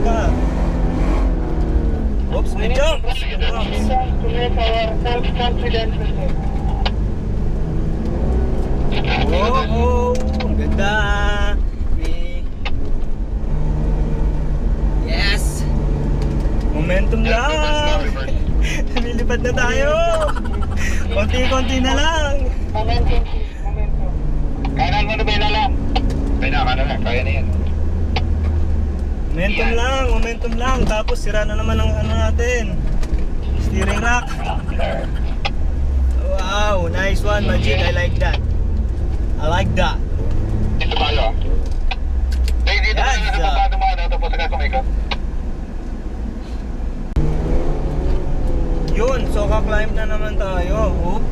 ka. Oops, may jump! To make our self-confidence. Oh, ang ganda! Okay. Yes! Momentum lang! Lilipad na tayo! Konti-konti na lang! Momentum, momentum. Kanan mo na ba ilalam? Kanan na, kaya na yan. Momentum lang. Tapos sira na naman ang ano natin. Steering rack. Wow, nice one, Majid. I like that. Dito tayo. Dito tayo sa baba dumaan, tapos agad kumikot. Yun, so ka-climb na naman tayo. Oop.